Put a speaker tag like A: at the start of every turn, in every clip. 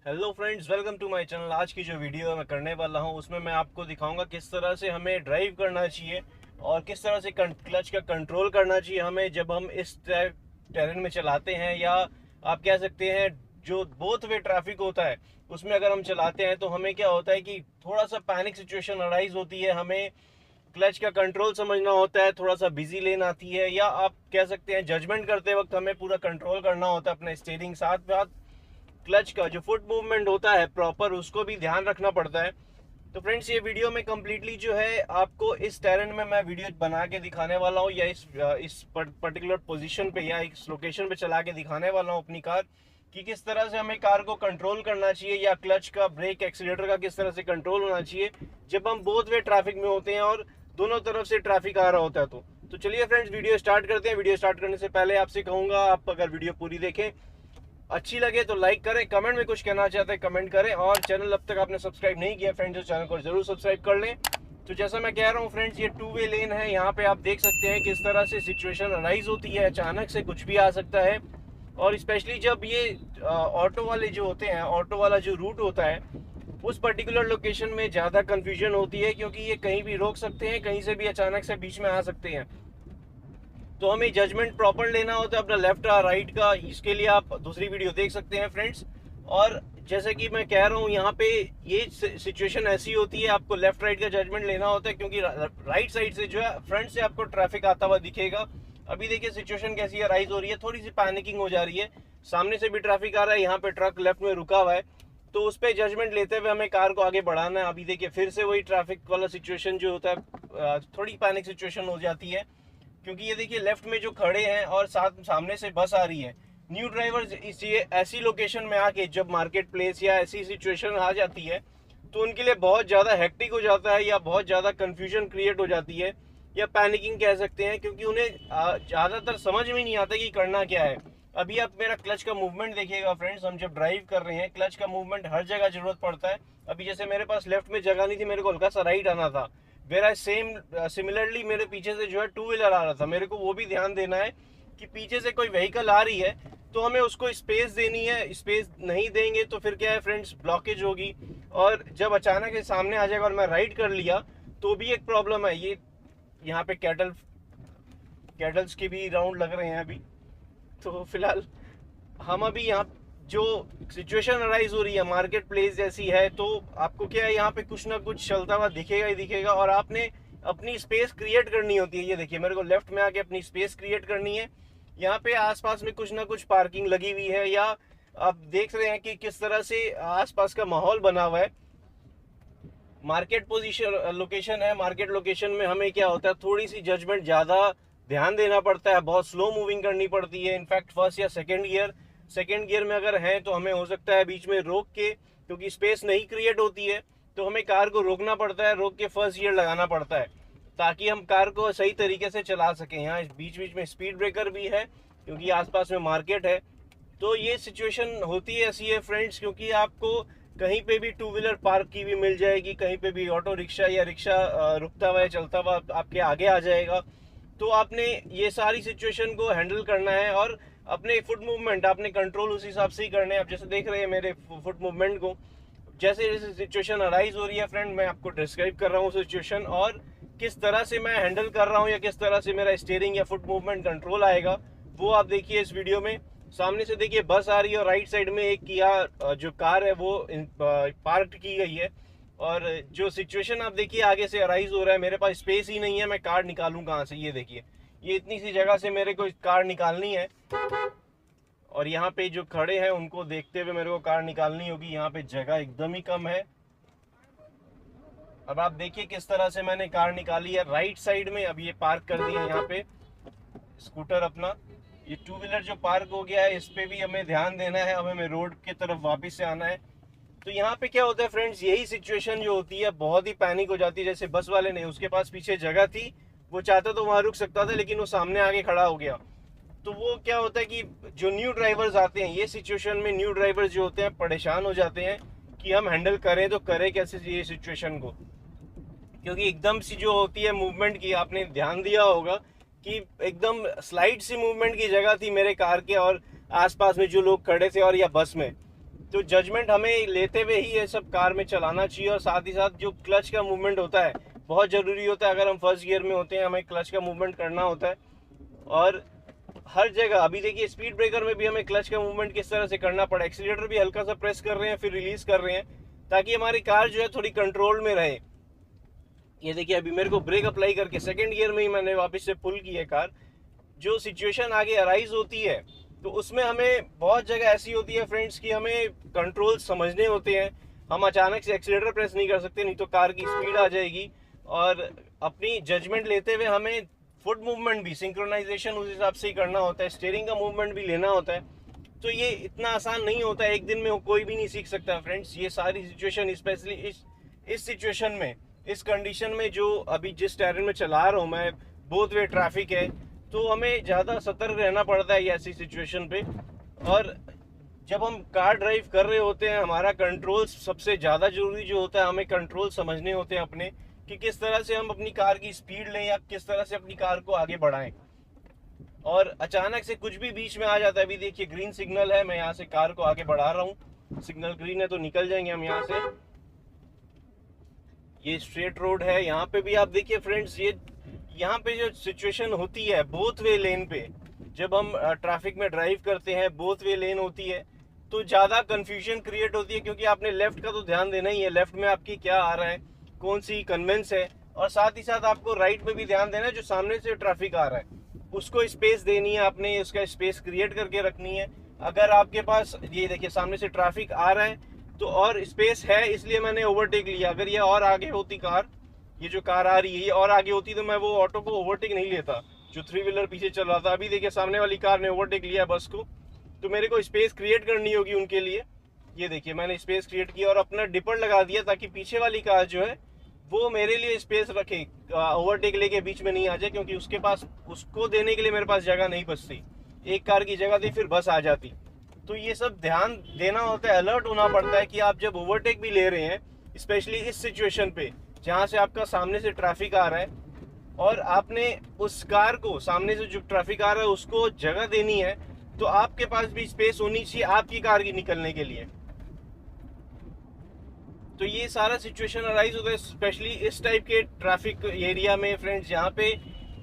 A: Hello friends, welcome to my channel. आज की जो वीडियो मैं करने वाला हूं उसमें मैं आपको दिखाऊंगा किस तरह से हमें ड्राइव करना चाहिए और किस तरह से क्लच का कंट्रोल करना चाहिए हमें जब हम इस टेरेन में चलाते हैं, या आप कह सकते हैं जो बोथ वे ट्रैफिक होता है उसमें अगर हम चलाते हैं तो हमें क्या होता है कि थोड़ा सा पैनिक सिचुएशन अराइज होती है। हमें क्लच का कंट्रोल समझना होता है, थोड़ा सा बिजी लेन आती है, या आप कह सकते हैं जजमेंट करते वक्त हमें पूरा कंट्रोल करना होता है अपने स्टीयरिंग। साथ साथ क्लच का जो फुट मूवमेंट होता है प्रॉपर, उसको भी ध्यान रखना पड़ता है। तो फ्रेंड्स, ये वीडियो में कम्प्लीटली जो है आपको इस टेरेन में मैं वीडियो बना के दिखाने वाला हूँ, या इस पर्टिकुलर पोजीशन पे या इस लोकेशन पे चला के दिखाने वाला हूँ अपनी कार कि किस तरह से हमें कार को कंट्रोल करना चाहिए, या क्लच का, ब्रेक, एक्सीलेटर का किस तरह से कंट्रोल होना चाहिए जब हम बोथ वे ट्रैफिक में होते हैं और दोनों तरफ से ट्रैफिक आ रहा होता है। तो चलिए फ्रेंड्स, वीडियो स्टार्ट करते हैं। वीडियो स्टार्ट करने से पहले आपसे कहूँगा, आप अगर वीडियो पूरी देखें, अच्छी लगे तो लाइक करें, कमेंट में कुछ कहना चाहते हैं कमेंट करें, और चैनल अब तक आपने सब्सक्राइब नहीं किया फ्रेंड्स तो चैनल को जरूर सब्सक्राइब कर लें। तो जैसा मैं कह रहा हूँ फ्रेंड्स, ये टू वे लेन है। यहाँ पे आप देख सकते हैं किस तरह से सिचुएशन अराइज होती है, अचानक से कुछ भी आ सकता है। और स्पेशली जब ये ऑटो वाले जो होते हैं, ऑटो वाला जो रूट होता है, उस पर्टिकुलर लोकेशन में ज़्यादा कन्फ्यूजन होती है, क्योंकि ये कहीं भी रोक सकते हैं, कहीं से भी अचानक से बीच में आ सकते हैं। तो हमें जजमेंट प्रॉपर लेना होता है अपना लेफ्ट का, राइट का। इसके लिए आप दूसरी वीडियो देख सकते हैं फ्रेंड्स। और जैसे कि मैं कह रहा हूँ, यहाँ पे ये सिचुएशन ऐसी होती है, आपको लेफ्ट राइट का जजमेंट लेना होता है, क्योंकि राइट साइड से जो है फ्रंट से आपको ट्रैफिक आता हुआ दिखेगा। अभी देखिए सिचुएशन कैसी है, राइज हो रही है, थोड़ी सी पैनिकिंग हो जा रही है, सामने से भी ट्रैफिक आ रहा है, यहाँ पे ट्रक लेफ्ट में रुका हुआ है। तो उस पर जजमेंट लेते हुए हमें कार को आगे बढ़ाना है। अभी देखिए फिर से वही ट्रैफिक वाला सिचुएशन जो होता है, थोड़ी पैनिक सिचुएशन हो जाती है, क्योंकि ये देखिए लेफ्ट में जो खड़े हैं और सामने से बस आ रही है। न्यू ड्राइवर्स इस ये ऐसी लोकेशन में आके जब मार्केट प्लेस या ऐसी सिचुएशन आ जाती है तो उनके लिए बहुत ज़्यादा हेक्टिक हो जाता है, या बहुत ज़्यादा कंफ्यूजन क्रिएट हो जाती है, या पैनिकिंग कह सकते हैं, क्योंकि उन्हें ज़्यादातर समझ में नहीं आता कि करना क्या है। अभी आप मेरा क्लच का मूवमेंट देखिएगा फ्रेंड्स, हम जब ड्राइव कर रहे हैं क्लच का मूवमेंट हर जगह जरूरत पड़ता है। अभी जैसे मेरे पास लेफ्ट में जगह नहीं थी, मेरे को हल्का सा राइट आना था, वेरा सेम सिमिलरली मेरे पीछे से जो है टू व्हीलर आ रहा था, मेरे को वो भी ध्यान देना है कि पीछे से कोई व्हीकल आ रही है तो हमें उसको स्पेस देनी है। स्पेस नहीं देंगे तो फिर क्या है फ्रेंड्स, ब्लॉकेज होगी, और जब अचानक से सामने आ जाएगा और मैं राइट कर लिया तो भी एक प्रॉब्लम है। ये यहाँ पे कैटल्स के भी राउंड लग रहे हैं अभी। तो फिलहाल हम अभी यहाँ जो सिचुएशन अराइज हो रही है मार्केट प्लेस जैसी है, तो आपको क्या है, यहाँ पे कुछ ना कुछ चलता हुआ दिखेगा ही दिखेगा, और आपने अपनी स्पेस क्रिएट करनी होती है। ये देखिए मेरे को लेफ्ट में आके अपनी स्पेस क्रिएट करनी है। यहाँ पे आसपास में कुछ ना कुछ पार्किंग लगी हुई है, या आप देख रहे हैं कि किस तरह से आसपास का माहौल बना हुआ है। मार्केट पोजीशन लोकेशन है, मार्केट लोकेशन में हमें क्या होता है, थोड़ी सी जजमेंट ज़्यादा ध्यान देना पड़ता है, बहुत स्लो मूविंग करनी पड़ती है। इनफैक्ट फर्स्ट या सेकेंड गियर में अगर है तो हमें हो सकता है बीच में रोक के, क्योंकि स्पेस नहीं क्रिएट होती है तो हमें कार को रोकना पड़ता है, रोक के फर्स्ट गियर लगाना पड़ता है ताकि हम कार को सही तरीके से चला सकें। यहाँ बीच बीच में स्पीड ब्रेकर भी है क्योंकि आसपास में मार्केट है। तो ये सिचुएशन होती है ऐसी है फ्रेंड्स, क्योंकि आपको कहीं पे भी टू व्हीलर पार्क की भी मिल जाएगी, कहीं पे भी ऑटो रिक्शा या रिक्शा रुकता हुआ चलता हुआ आपके आगे आ जाएगा। तो आपने ये सारी सिचुएशन को हैंडल करना है, और अपने फुट मूवमेंट आपने कंट्रोल उस हिसाब से ही करने हैं। आप जैसे देख रहे हैं मेरे फुट मूवमेंट को, जैसे जैसे सिचुएशन अराइज हो रही है फ्रेंड, मैं आपको डिस्क्राइब कर रहा हूँ सिचुएशन, और किस तरह से मैं हैंडल कर रहा हूँ या किस तरह से मेरा स्टीयरिंग या फुट मूवमेंट कंट्रोल आएगा, वो आप देखिए इस वीडियो में। सामने से देखिए बस आ रही है, और राइट साइड में एक किया जो कार है वो पार्क की गई है। और जो सिचुएशन आप देखिए आगे से अराइज हो रहा है, मेरे पास स्पेस ही नहीं है, मैं कार निकालूं कहाँ से। ये देखिए, ये इतनी सी जगह से मेरे को कार निकालनी है, और यहाँ पे जो खड़े हैं उनको देखते हुए मेरे को कार निकालनी होगी। यहाँ पे जगह एकदम ही कम है। अब आप देखिए किस तरह से मैंने कार निकाली है राइट साइड में। अब ये पार्क कर दिया यहाँ पे स्कूटर अपना। ये टू व्हीलर जो पार्क हो गया है, इस पे भी हमें ध्यान देना है, अब हमें रोड की तरफ वापस से आना है। तो यहाँ पे क्या होता है फ्रेंड्स, यही सिचुएशन जो होती है बहुत ही पैनिक हो जाती है। जैसे बस वाले ने, उसके पास पीछे जगह थी, वो चाहता तो वहां रुक सकता था, लेकिन वो सामने आगे खड़ा हो गया। तो वो क्या होता है कि जो न्यू ड्राइवर्स आते हैं, ये सिचुएशन में न्यू ड्राइवर्स जो होते हैं परेशान हो जाते हैं कि हम हैंडल करें तो करें कैसे ये सिचुएशन को, क्योंकि एकदम सी जो होती है मूवमेंट की, आपने ध्यान दिया होगा कि एकदम स्लाइड सी मूवमेंट की जगह थी मेरे कार के और आसपास में जो लोग खड़े थे और या बस में। तो जजमेंट हमें लेते हुए ही ये सब कार में चलाना चाहिए। और साथ ही साथ जो क्लच का मूवमेंट होता है बहुत ज़रूरी होता है। अगर हम फर्स्ट गियर में होते हैं हमें क्लच का मूवमेंट करना होता है। और हर जगह अभी देखिए स्पीड ब्रेकर में भी हमें क्लच का मूवमेंट किस तरह से करना पड़ा, एक्सीलेटर भी हल्का सा प्रेस कर रहे हैं फिर रिलीज कर रहे हैं ताकि हमारी कार जो है थोड़ी कंट्रोल में रहे। ये देखिए अभी मेरे को ब्रेक अप्लाई करके सेकंड गियर में ही मैंने वापस से पुल की है कार। जो सिचुएशन आगे अराइज होती है तो उसमें हमें बहुत जगह ऐसी होती है फ्रेंड्स कि हमें कंट्रोल समझने होते हैं। हम अचानक से एक्सीलेटर प्रेस नहीं कर सकते, नहीं तो कार की स्पीड आ जाएगी। और अपनी जजमेंट लेते हुए हमें फुट मूवमेंट भी सिंक्रोनाइजेशन उस हिसाब से ही करना होता है, स्टीयरिंग का मूवमेंट भी लेना होता है। तो ये इतना आसान नहीं होता है, एक दिन में कोई भी नहीं सीख सकता फ्रेंड्स। ये सारी सिचुएशन स्पेशली इस सिचुएशन में, इस कंडीशन में जो अभी जिस टेरेन में चला रहा हूँ मैं, बोथ वे ट्रैफिक है, तो हमें ज़्यादा सतर्क रहना पड़ता है ऐसी सिचुएशन पे। और जब हम कार ड्राइव कर रहे होते हैं हमारा कंट्रोल सबसे ज़्यादा जरूरी जो होता है, हमें कंट्रोल समझने होते हैं अपने कि किस तरह से हम अपनी कार की स्पीड लें या किस तरह से अपनी कार को आगे बढ़ाएं। और अचानक से कुछ भी बीच में आ जाता है। अभी देखिए ग्रीन सिग्नल है, मैं यहाँ से कार को आगे बढ़ा रहा हूँ, सिग्नल ग्रीन है तो निकल जाएंगे हम यहाँ से। ये स्ट्रेट रोड है, यहाँ पे भी आप देखिए फ्रेंड्स, ये यहाँ पे जो सिचुएशन होती है बोथ वे लेन पे, जब हम ट्रैफिक में ड्राइव करते हैं बोथ वे लेन होती है तो ज़्यादा कंफ्यूजन क्रिएट होती है, क्योंकि आपने लेफ्ट का तो ध्यान देना ही है, लेफ्ट में आपकी क्या आ रहा है, कौन सी कन्वेंस है। और साथ ही साथ आपको राइट में भी ध्यान देना है, जो सामने से ट्रैफिक आ रहा है उसको स्पेस देनी है, आपने उसका स्पेस क्रिएट करके रखनी है। अगर आपके पास ये देखिए सामने से ट्रैफिक आ रहा है तो और स्पेस है इसलिए मैंने ओवरटेक लिया। अगर ये और आगे होती कार, ये जो कार आ रही है ये और आगे होती तो मैं वो ऑटो को ओवरटेक नहीं लेता जो 3 व्हीलर पीछे चल रहा था। अभी देखिए सामने वाली कार ने ओवरटेक लिया बस को, तो मेरे को स्पेस क्रिएट करनी होगी उनके लिए। ये देखिए मैंने स्पेस क्रिएट किया और अपना डिपर लगा दिया ताकि पीछे वाली कार जो है वो मेरे लिए स्पेस रखे, ओवरटेक लेके बीच में नहीं आ जाए, क्योंकि उसके पास उसको देने के लिए मेरे पास जगह नहीं बचती। एक कार की जगह थी फिर बस आ जाती। तो ये सब ध्यान देना होता है, अलर्ट होना पड़ता है कि आप जब ओवरटेक भी ले रहे हैं, स्पेशली इस सिचुएशन पे जहाँ से आपका सामने से ट्रैफिक आ रहा है और आपने उस कार को, सामने से जो ट्रैफिक आ रहा है उसको जगह देनी है, तो आपके पास भी स्पेस होनी चाहिए आपकी कार की निकलने के लिए। तो ये सारा सिचुएशन अराइज होता है स्पेशली इस टाइप के ट्रैफिक एरिया में फ्रेंड्स, जहाँ पे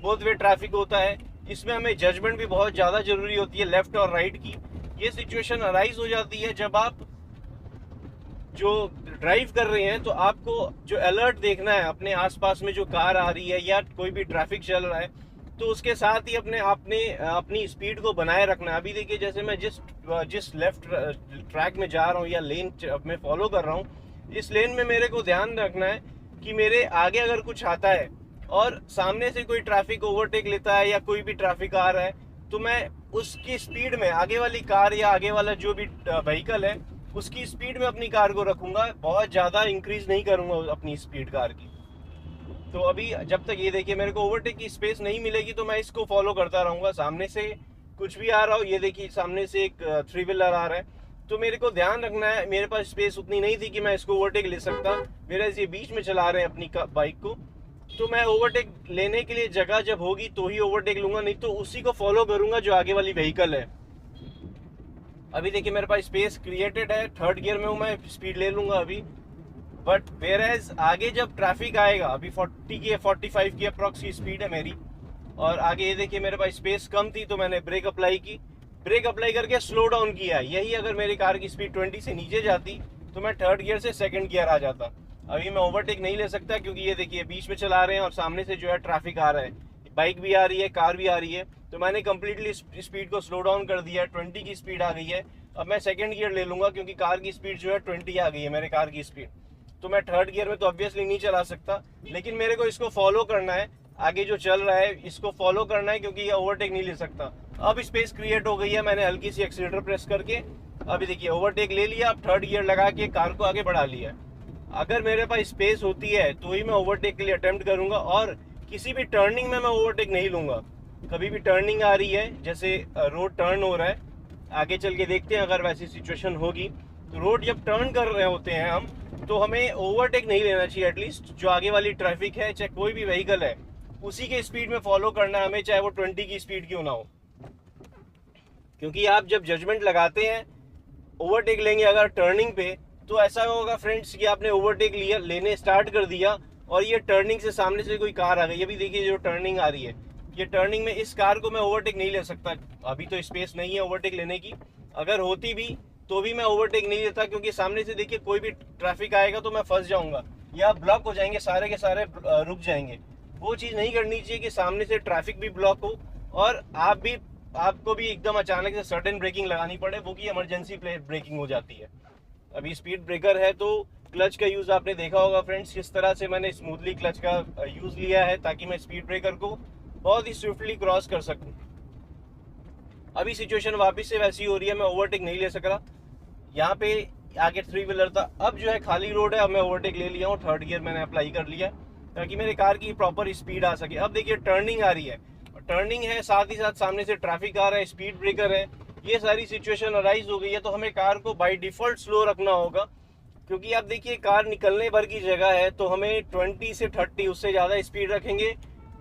A: बोथ वे ट्रैफिक होता है। इसमें हमें जजमेंट भी बहुत ज़्यादा जरूरी होती है लेफ्ट और राइट की। ये सिचुएशन अराइज हो जाती है जब आप जो ड्राइव कर रहे हैं तो आपको जो अलर्ट देखना है, अपने आसपास में जो कार आ रही है या कोई भी ट्रैफिक चल रहा है तो उसके साथ ही अपनी स्पीड को बनाए रखना है। अभी देखिए जैसे मैं जिस लेफ्ट ट्रैक में जा रहा हूँ या लेन में फॉलो कर रहा हूँ, इस लेन में मेरे को ध्यान रखना है कि मेरे आगे अगर कुछ आता है और सामने से कोई ट्रैफिक ओवरटेक लेता है या कोई भी ट्रैफिक आ रहा है तो मैं उसकी स्पीड में, आगे वाली कार या आगे वाला जो भी व्हीकल है उसकी स्पीड में अपनी कार को रखूंगा, बहुत ज़्यादा इंक्रीज नहीं करूंगा अपनी स्पीड कार की। तो अभी जब तक ये देखिए मेरे को ओवरटेक की स्पेस नहीं मिलेगी तो मैं इसको फॉलो करता रहूंगा। सामने से कुछ भी आ रहा हो, ये देखिए सामने से एक 3 व्हीलर आ रहा है तो मेरे को ध्यान रखना है, मेरे पास स्पेस उतनी नहीं थी कि मैं इसको ओवरटेक ले सकता, मेरा ये बीच में चला रहे हैं अपनी बाइक को, तो मैं ओवरटेक लेने के लिए जगह जब होगी तो ही ओवरटेक लूंगा, नहीं तो उसी को फॉलो करूंगा जो आगे वाली व्हीकल है। अभी देखिए मेरे पास स्पेस क्रिएटेड है, थर्ड गियर में हूँ, मैं स्पीड ले लूंगा अभी। बट वेयर एज आगे जब ट्रैफिक आएगा, अभी 40 की 45 की अप्रॉक्स की स्पीड है मेरी, और आगे ये देखिए मेरे पास स्पेस कम थी तो मैंने ब्रेक अप्लाई की, ब्रेक अप्लाई करके स्लो डाउन किया। यही अगर मेरी कार की स्पीड 20 से नीचे जाती तो मैं थर्ड गियर से सेकंड गियर आ जाता। अभी मैं ओवरटेक नहीं ले सकता क्योंकि ये देखिए बीच में चला रहे हैं और सामने से जो है ट्रैफिक आ रहा है, बाइक भी आ रही है, कार भी आ रही है, तो मैंने कंप्लीटली स्पीड को स्लो डाउन कर दिया है। 20 की स्पीड आ गई है, अब मैं सेकंड गियर ले लूंगा क्योंकि कार की स्पीड जो है 20 आ गई है मेरे कार की स्पीड। तो मैं थर्ड गियर में तो ऑब्वियसली नहीं चला सकता, लेकिन मेरे को इसको फॉलो करना है, आगे जो चल रहा है इसको फॉलो करना है क्योंकि ये ओवरटेक नहीं ले सकता। अब स्पेस क्रिएट हो गई है, मैंने हल्की सी एक्सीलेटर प्रेस करके अभी देखिए ओवरटेक ले लिया, अब थर्ड गियर लगा के कार को आगे बढ़ा लिया। अगर मेरे पास स्पेस होती है तो ही मैं ओवरटेक के लिए अटेम्प्ट करूंगा, और किसी भी टर्निंग में मैं ओवरटेक नहीं लूंगा। कभी भी टर्निंग आ रही है, जैसे रोड टर्न हो रहा है, आगे चल के देखते हैं अगर वैसी सिचुएशन होगी, तो रोड जब टर्न कर रहे होते हैं हम तो हमें ओवरटेक नहीं लेना चाहिए। एटलीस्ट जो आगे वाली ट्रैफिक है, चाहे कोई भी व्हीकल है, उसी के स्पीड में फॉलो करना है हमें, चाहे वो 20 की स्पीड क्यों ना हो। क्योंकि आप जब जजमेंट लगाते हैं ओवरटेक लेंगे अगर टर्निंग पे, तो ऐसा होगा फ्रेंड्स कि आपने ओवरटेक लिया, लेने स्टार्ट कर दिया और ये टर्निंग से सामने से कोई कार आ गई। अभी देखिए जो टर्निंग आ रही है, ये टर्निंग में इस कार को मैं ओवरटेक नहीं ले सकता, अभी तो स्पेस नहीं है ओवरटेक लेने की। अगर होती भी तो भी मैं ओवरटेक नहीं लेता, क्योंकि सामने से देखिए कोई भी ट्रैफिक आएगा तो मैं फंस जाऊंगा या ब्लॉक हो जाएंगे, सारे के सारे रुक जाएंगे। वो चीज़ नहीं करनी चाहिए कि सामने से ट्रैफिक भी ब्लॉक हो और आपको भी एकदम अचानक से सडन ब्रेकिंग लगानी पड़े, वो की इमरजेंसी ब्रेकिंग हो जाती है। अभी स्पीड ब्रेकर है तो क्लच का यूज़ आपने देखा होगा फ्रेंड्स, किस तरह से मैंने स्मूथली क्लच का यूज़ लिया है ताकि मैं स्पीड ब्रेकर को बहुत ही स्विफ्टली क्रॉस कर सकूं। अभी सिचुएशन वापस से वैसी हो रही है, मैं ओवरटेक नहीं ले सक रहा। यहाँ पे आगे 3 व्हीलर था, अब जो है खाली रोड है, अब मैं ओवरटेक ले लिया हूँ, थर्ड गियर मैंने अप्लाई कर लिया ताकि मेरे कार की प्रॉपर स्पीड आ सके। अब देखिए टर्निंग आ रही है, टर्निंग है, साथ ही साथ सामने से ट्रैफिक आ रहा है, स्पीड ब्रेकर है, ये सारी सिचुएशन अराइज हो गई है। तो हमें कार को बाय डिफॉल्ट स्लो रखना होगा, क्योंकि आप देखिए कार निकलने भर की जगह है, तो हमें 20 से 30 उससे ज़्यादा स्पीड रखेंगे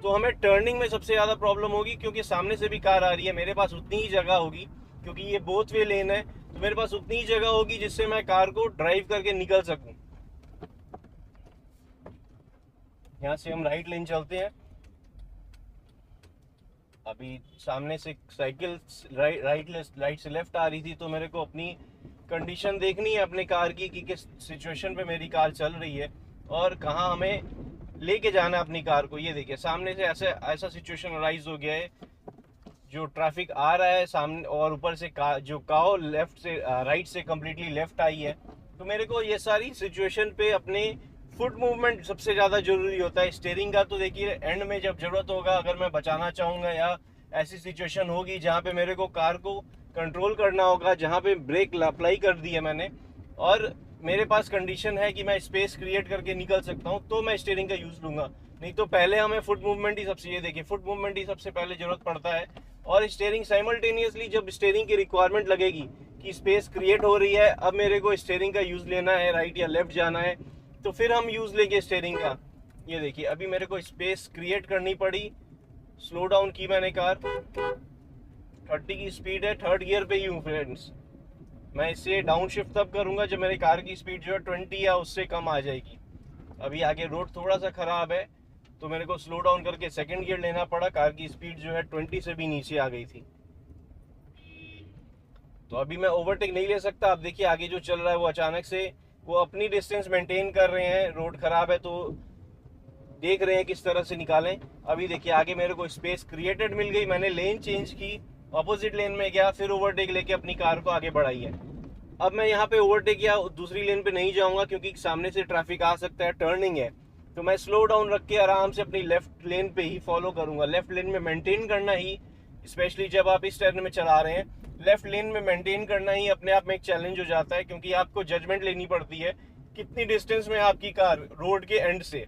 A: तो हमें टर्निंग में सबसे ज़्यादा प्रॉब्लम होगी, क्योंकि सामने से भी कार आ रही है, मेरे पास उतनी ही जगह होगी, क्योंकि ये बोथ वे लेन है, तो मेरे पास उतनी ही जगह होगी जिससे मैं कार को ड्राइव करके निकल सकूं। यहाँ से हम राइट लेन चलते हैं। अभी सामने से साइकिल राइट से लेफ्ट आ रही थी, तो मेरे को अपनी कंडीशन देखनी है अपने कार की कि किस सिचुएशन पे मेरी कार चल रही है और कहाँ हमें लेके जाना है अपनी कार को। ये देखिए सामने से ऐसा सिचुएशन अराइज हो गया है, जो ट्रैफिक आ रहा है सामने और ऊपर से जो काओ लेफ्ट से राइट से कम्प्लीटली लेफ्ट आई है, तो मेरे को ये सारी सिचुएशन पे अपने फुट मूवमेंट सबसे ज़्यादा ज़रूरी होता है। स्टीयरिंग का तो देखिए एंड में जब ज़रूरत होगा, अगर मैं बचाना चाहूँगा या ऐसी सिचुएशन होगी जहाँ पे मेरे को कार को कंट्रोल करना होगा, जहाँ पे ब्रेक अप्लाई कर दी है मैंने और मेरे पास कंडीशन है कि मैं स्पेस क्रिएट करके निकल सकता हूँ, तो मैं स्टीयरिंग का यूज़ लूँगा। नहीं तो पहले हमें फुट मूवमेंट ही सबसे, ये देखिए फुट मूवमेंट ही सबसे पहले ज़रूरत पड़ता है। और स्टीयरिंग साइमल्टेनियसली, जब स्टीयरिंग की रिक्वायरमेंट लगेगी कि स्पेस क्रिएट हो रही है, अब मेरे को स्टीयरिंग का यूज़ लेना है, राइट या लेफ्ट जाना है, तो फिर हम यूज़ लेंगे स्टीयरिंग का। ये देखिए अभी मेरे को स्पेस क्रिएट करनी पड़ी, स्लो डाउन की मैंने कार, 30 की स्पीड है, थर्ड गियर पे ही हूँ फ्रेंड्स। मैं इससे डाउन शिफ्ट तब करूँगा जब मेरी कार की स्पीड जो है 20 या उससे कम आ जाएगी। अभी आगे रोड थोड़ा सा ख़राब है तो मेरे को स्लो डाउन करके सेकंड गियर लेना पड़ा, कार की स्पीड जो है 20 से भी नीचे आ गई थी। तो अभी मैं ओवरटेक नहीं ले सकता। अब देखिए आगे जो चल रहा है वो अचानक से वो अपनी डिस्टेंस मेंटेन कर रहे हैं, रोड ख़राब है तो देख रहे हैं किस तरह से निकालें। अभी देखिए आगे मेरे को स्पेस क्रिएटेड मिल गई, मैंने लेन चेंज की, अपोजिट लेन में गया, फिर ओवरटेक लेके अपनी कार को आगे बढ़ाई है। अब मैं यहाँ पे ओवरटेक या दूसरी लेन पे नहीं जाऊँगा, क्योंकि सामने से ट्रैफिक आ सकता है, टर्निंग है, तो मैं स्लो डाउन रख के आराम से अपनी लेफ्ट लेन पे ही फॉलो करूँगा। लेफ्ट लेन में मेंटेन करना ही, स्पेशली जब आप इस टर्न में चला रहे हैं, लेफ्ट लेन में मेंटेन करना ही अपने आप में एक चैलेंज हो जाता है, क्योंकि आपको जजमेंट लेनी पड़ती है कितनी डिस्टेंस में आपकी कार रोड के एंड से।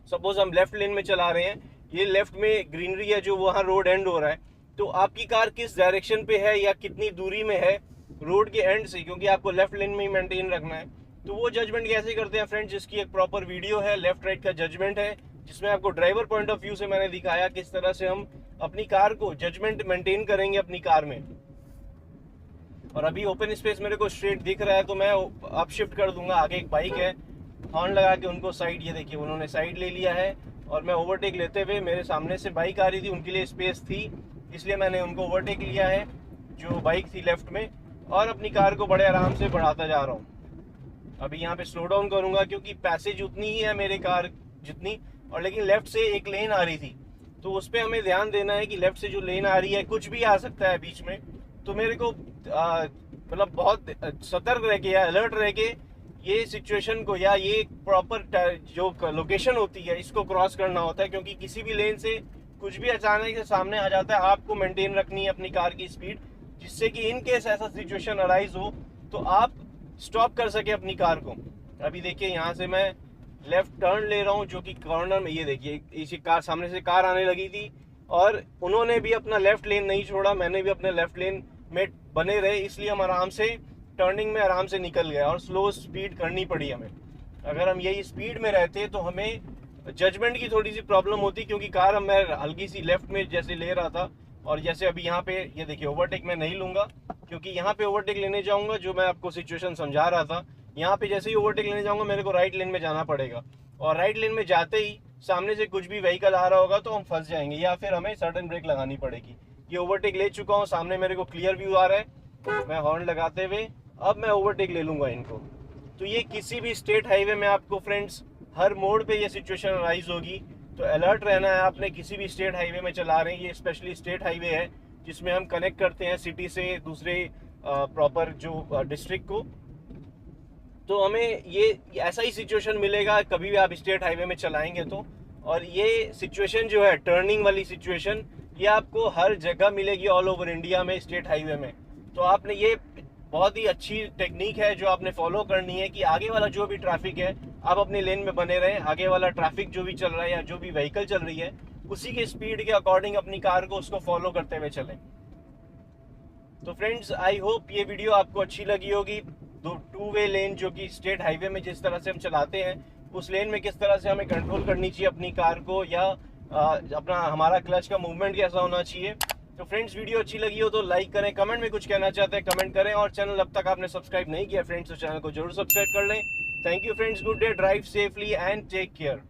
A: सपोज हम लेफ्ट लेन में चला रहे हैं, ये लेफ्ट में ग्रीनरी है जो वहाँ रोड एंड हो रहा है, तो आपकी कार किस डायरेक्शन पे है या कितनी दूरी में है रोड के एंड से, क्योंकि आपको लेफ्ट लेन में ही मेंटेन रखना है। तो वो जजमेंट कैसे करते हैं फ्रेंड्स, जिसकी एक प्रॉपर वीडियो है, लेफ्ट राइट का जजमेंट है, जिसमें आपको ड्राइवर पॉइंट ऑफ व्यू से मैंने दिखाया किस तरह से हम अपनी कार को जजमेंट मेंटेन करेंगे अपनी कार में। और अभी ओपन स्पेस मेरे को स्ट्रेट दिख रहा है तो मैं अप शिफ्ट कर दूंगा। आगे एक बाइक है, हॉर्न लगा के उनको साइड, ये देखिए उन्होंने साइड ले लिया है और मैं ओवरटेक लेते हुए, मेरे सामने से बाइक आ रही थी, उनके लिए स्पेस थी इसलिए मैंने उनको ओवरटेक लिया है जो बाइक थी लेफ्ट में, और अपनी कार को बड़े आराम से बढ़ाता जा रहा हूँ। अभी यहाँ पे स्लो डाउन करूँगा क्योंकि पैसेज उतनी ही है मेरे कार जितनी, और लेकिन लेफ्ट से एक लेन आ रही थी, तो उस पर हमें ध्यान देना है कि लेफ्ट से जो लेन आ रही है कुछ भी आ सकता है बीच में, तो मेरे को मतलब बहुत सतर्क रह के या अलर्ट रह के ये सिचुएशन को या ये प्रॉपर जो लोकेशन होती है इसको क्रॉस करना होता है, क्योंकि किसी भी लेन से कुछ भी अचानक से सामने आ जाता है। आपको मेंटेन रखनी है अपनी कार की स्पीड, जिससे कि इन केस ऐसा सिचुएशन अराइज हो तो आप स्टॉप कर सके अपनी कार को। अभी देखिए यहाँ से मैं लेफ्ट टर्न ले रहा हूँ जो कि कॉर्नर में, ये देखिए इसी कार सामने से कार आने लगी थी और उन्होंने भी अपना लेफ्ट लेन नहीं छोड़ा, मैंने भी अपने लेफ्ट लेन में बने रहे, इसलिए हम आराम से टर्निंग में आराम से निकल गए और स्लो स्पीड करनी पड़ी हमें। अगर हम यही स्पीड में रहते तो हमें जजमेंट की थोड़ी सी प्रॉब्लम होती, क्योंकि कार मैं हल्की सी लेफ्ट में जैसे ले रहा था, और जैसे अभी यहाँ पे ये देखिए ओवरटेक मैं नहीं लूँगा क्योंकि यहाँ पे ओवरटेक लेने जाऊँगा, जो मैं आपको सिचुएशन समझा रहा था, यहाँ पे जैसे ही ओवरटेक लेने जाऊँगा मेरे को राइट लेन में जाना पड़ेगा, और राइट लेन में जाते ही सामने से कुछ भी व्हीकल आ रहा होगा तो हम फंस जाएंगे, या फिर हमें सडन ब्रेक लगानी पड़ेगी। ये ओवरटेक ले चुका हूँ, सामने मेरे को क्लियर व्यू आ रहा है, मैं हॉर्न लगाते हुए अब मैं ओवरटेक ले लूँगा इनको। तो ये किसी भी स्टेट हाईवे में आपको फ्रेंड्स हर मोड़ पे ये सिचुएशन अराइज होगी, तो अलर्ट रहना है आपने। किसी भी स्टेट हाईवे में चला रहे हैं, ये स्पेशली स्टेट हाईवे है जिसमें हम कनेक्ट करते हैं सिटी से दूसरे प्रॉपर जो डिस्ट्रिक्ट को, तो हमें ये ऐसा ही सिचुएशन मिलेगा कभी भी आप स्टेट हाईवे में चलाएंगे तो। और ये सिचुएशन जो है टर्निंग वाली सिचुएशन, ये आपको हर जगह मिलेगी ऑल ओवर इंडिया में स्टेट हाईवे में। तो आपने ये बहुत ही अच्छी टेक्निक है जो आपने फॉलो करनी है कि आगे वाला जो भी ट्रैफिक है आप अपने लेन में बने रहें, आगे वाला ट्रैफिक जो भी चल रहा है या जो भी व्हीकल चल रही है उसी के स्पीड के अकॉर्डिंग अपनी कार को उसको फॉलो करते हुए चलें। तो फ्रेंड्स आई होप ये वीडियो आपको अच्छी लगी होगी। टू वे लेन जो कि स्टेट हाईवे में जिस तरह से हम चलाते हैं, उस लेन में किस तरह से हमें कंट्रोल करनी चाहिए अपनी कार को, या अपना हमारा क्लच का मूवमेंट कैसा होना चाहिए। तो फ्रेंड्स वीडियो अच्छी लगी हो तो लाइक करें, कमेंट में कुछ कहना चाहते हैं कमेंट करें, और चैनल अब तक आपने सब्सक्राइब नहीं किया फ्रेंड्स तो चैनल को जरूर सब्सक्राइब कर लें। Thank you friends, good day, drive safely and take care.